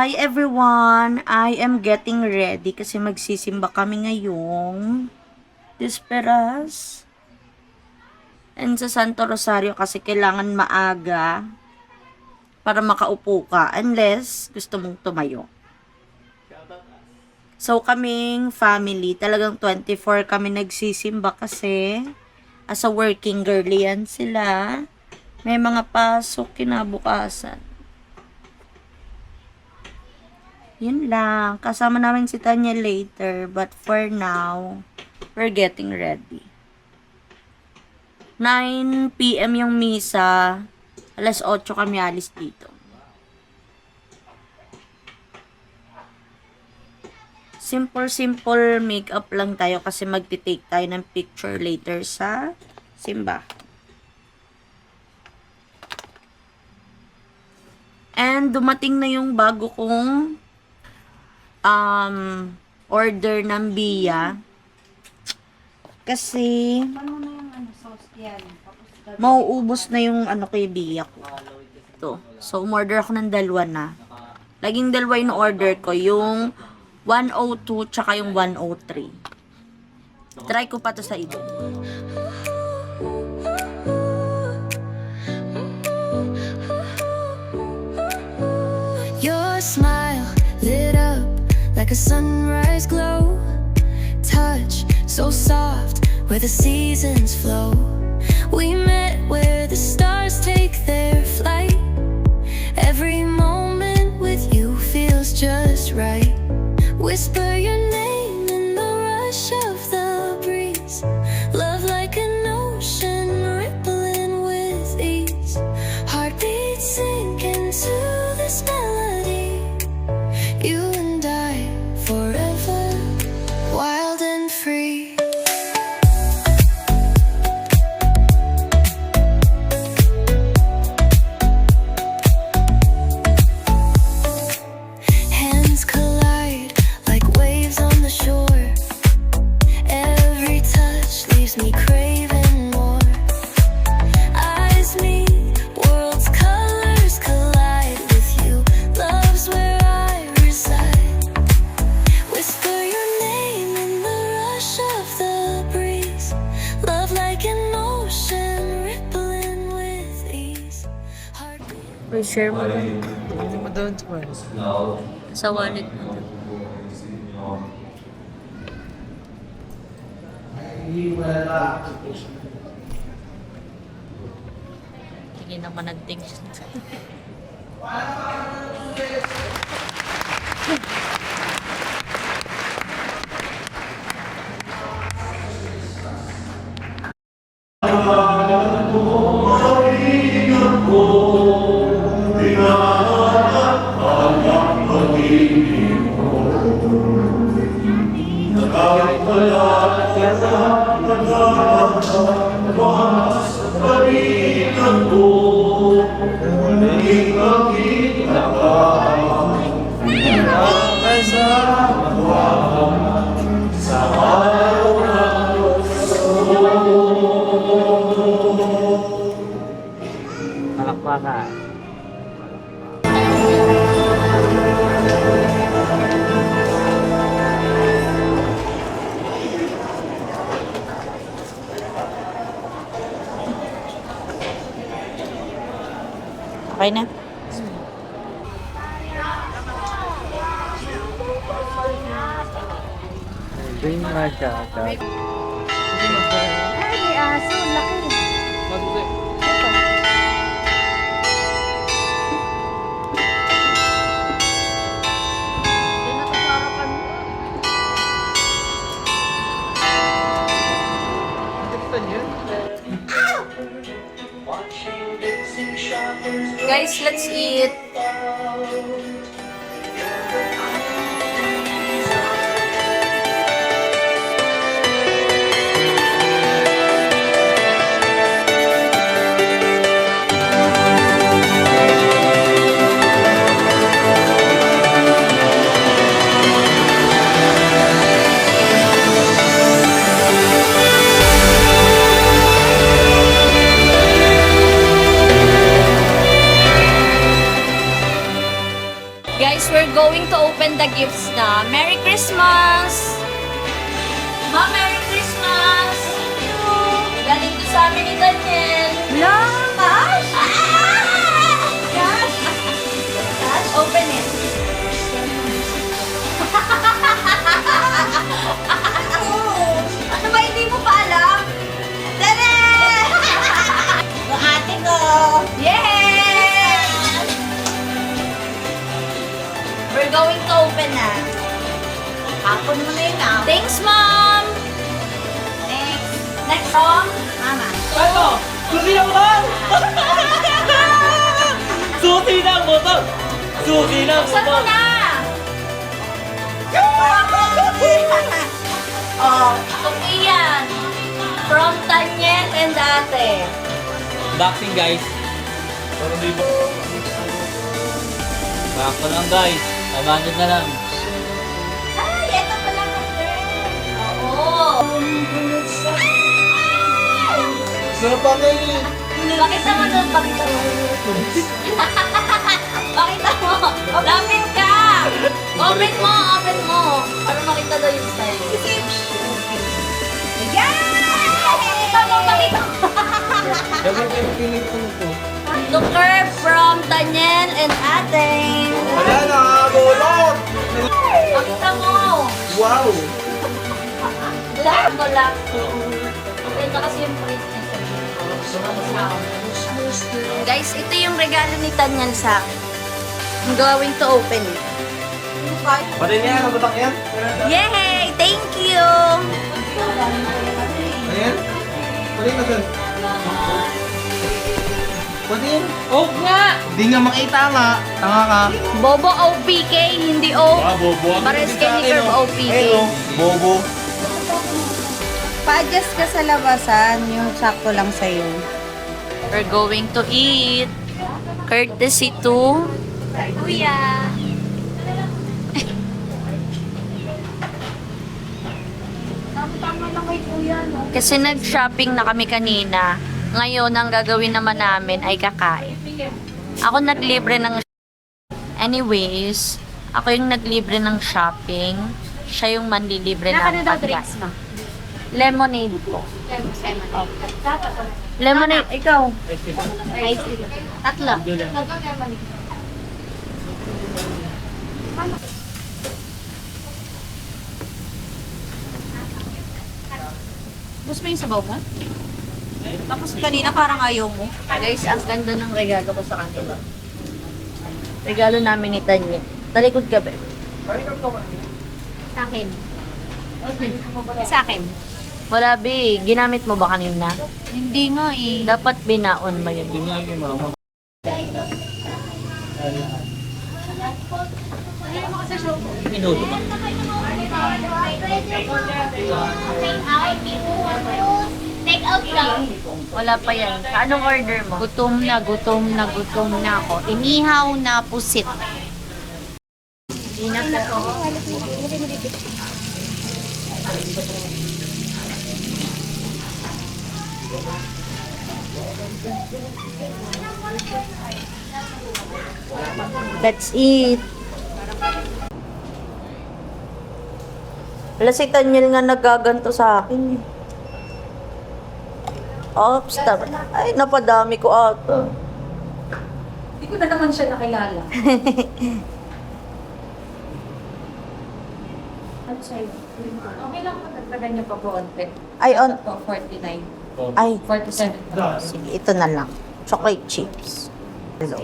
Hi everyone! I am getting ready kasi magsisimba kami ngayong Disperas. And sa Santo Rosario kasi kailangan maaga para makaupo ka unless gusto mong tumayo. So kaming family, talagang 24 kami nagsisimba kasi as a working girl yan sila. May mga pasok kinabukasan. Yun lang. Kasama namin si Tanya later. But for now, we're getting ready. 9 PM yung misa. Alas 8 kami alis dito. Simple makeup lang tayo kasi magti-take tayo ng picture later sa simba. And dumating na yung bago kong order ng biya kasi mauubos na yung kay biya ko to. So umorder ako ng dalawa na. Laging dalawa yung order ko, yung 102 tsaka yung 103. Try ko pa to sa iba. Your smile lit up like a sunrise glow, touch so soft where the seasons flow. We met where the stars take their flight. Every moment with you feels just right. Whisper your name in the rush of the breeze. Love like an ocean rippling with ease. Heartbeats sink into this melody. You and I forever, wild and free. Hands collide like waves on the shore. Every touch leaves me craving more. Eyes meet, worlds colors collide with you. Love's where I reside. Whisper your name in the rush of the breeze. Love like an ocean rippling with ease. Heartbeat. Share mo lang Hindi mo doon sa wallet mo. Sige naman ang things. Palakpakan. Okay na? Bring na siya. Ay, may aso. Laki. Guys, let's eat. Guys, we're going to open the gifts na. Merry Christmas! Ma, Merry Christmas! Galing to sa amin ni Daniel. Cash? Cash? Cash? Open it. Ano ba, hindi mo pa alam? Dali! Ang ate ko! Yes! We're going to open na. Ako naman na yun ah. Thanks, Mom! Thanks. Next from Mama. Ano? Susi ng motor! Susi ng motor! Susi ng Buksan mo motor! na! Oh, okay yan. From Tanyel and Ate. Unboxing guys. Pero di ba? Back ko lang guys. 500 na lang. Ay, ito pala ka, Oo. Pakita mo doon, pakita mo. Pakita mo. Lapit ka. Open mo, open mo. Para makita daw yung style. Pakita mo, pakita mo. Looker from Daniel and Ate. Wala na, bulot! Pakita mo. Wow! Black mo lang. Ito kasi yung print niya. Guys, ito yung regalo ni Daniel sa akin. I'm going to open it. Pati niya, nabatak yan? Yay! Thank you! Ayan? Pati na sir. Pati yan? Oh nga! Hindi nga makita nga. Tanga ka. Bobo OPK, hindi O. bobo. Pares kay ni Curve OPK. Ayun, bobo. Pa-adjust ka sa labasan, yung sakto lang sa'yo. We're going to eat. Courtesy to Kuya. Kasi nag-shopping na kami kanina. Ngayon, ang gagawin naman namin ay kakain. Ako naglibre ng anyways, ako yung naglibre ng shopping. Siya yung manlilibre ng pagkain. Lemonade po. Lemonade, ikaw. Tatlo. Gusto mo yung sabaw mo? Tapos kanina parang ayaw mo. Guys, ang ganda ng regalo ko sa kanila. Regalo namin ni Tanya. Talikod ka ba? Sa akin. Sa akin. Wala, be. Ginamit mo ba kanina? Hindi nga eh. Dapat binaon mo yun. Minuto ba? Wala pa yan. Anong order mo? Gutom na ako. Inihaw na pusit. Let's eat. Wala si Tanyel nga nagaganto sa akin. Oops, ay, napadami ko ata. Hindi ko na naman siya nakilala. Ano sa'yo? Okay lang kung nagtagan niyo pa po onte. Ay, on. Ito, 49. Ay, 47. sige, ito na lang. Chocolate chips. Hello.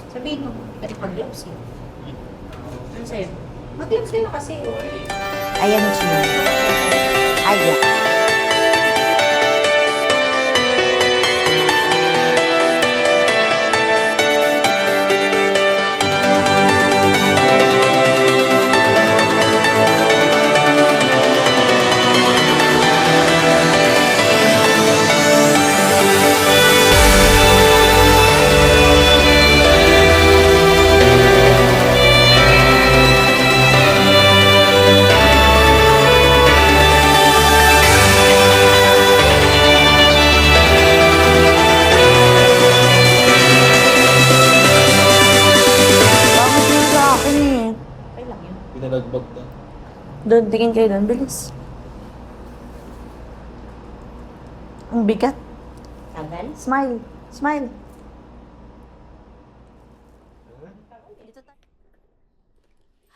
Sabihin mo, pwede pag-gloves yun. Ano sa'yo? Mag-gloves sa'yo kasi. Ayan siya. Ayan. Nagbagbag to. Doon, tingin kayo doon. Bilis. Ang bigat. Tagal? Smile. Smile.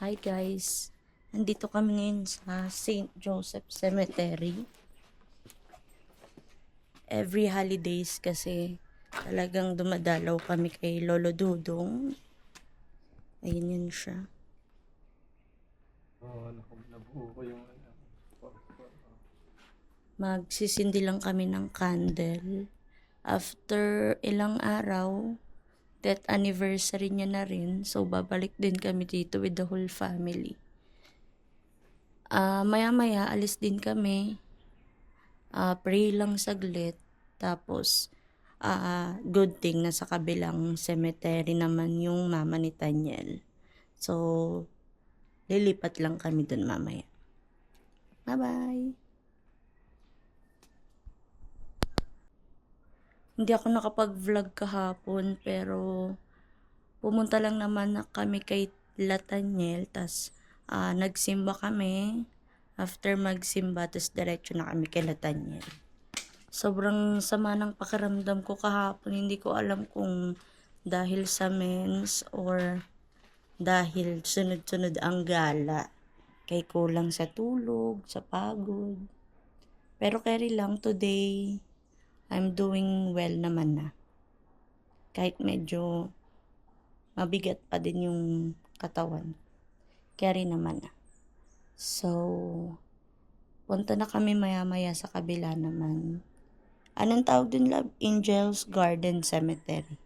Hi guys. Nandito kami ngayon sa St. Joseph Cemetery. Every holidays kasi talagang dumadalaw kami kay Lolo Dudong. Ayun yun siya. Oo, nabuo ko yung Magsisindi lang kami ng candle. After ilang araw, death anniversary niya na rin. So, babalik din kami dito with the whole family. Maya-maya, alis din kami. Pray lang saglit. Tapos, good thing na sa kabilang cemetery naman yung mama ni Tanyel. So, lilipat lang kami dun mamaya. Bye-bye! Hindi ako nakapag-vlog kahapon pero pumunta lang naman na kami kay Latanyel, tas nagsimba kami. After magsimba, tas diretso na kami kay Latanyel. Sobrang sama ng pakiramdam ko kahapon. Hindi ko alam kung dahil sa mens or dahil sunod-sunod ang gala. Kay kulang sa tulog, sa pagod. Pero carry lang today. I'm doing well naman na. Kahit medyo mabigat pa din yung katawan. Carry naman na. So, punta na kami maya-maya sa kabila naman. Anong tawag dun, love? Angel's Garden Cemetery.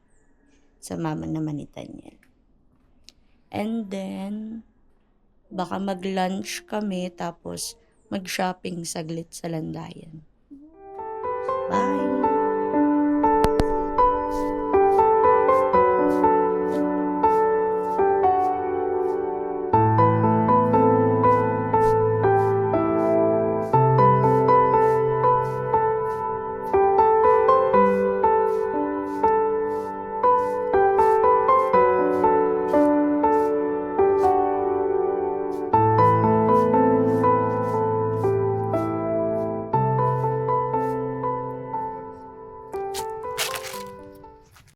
Sa mama naman ni Tanyel. And then, baka mag-lunch kami tapos mag-shopping saglit sa Landayan. Bye!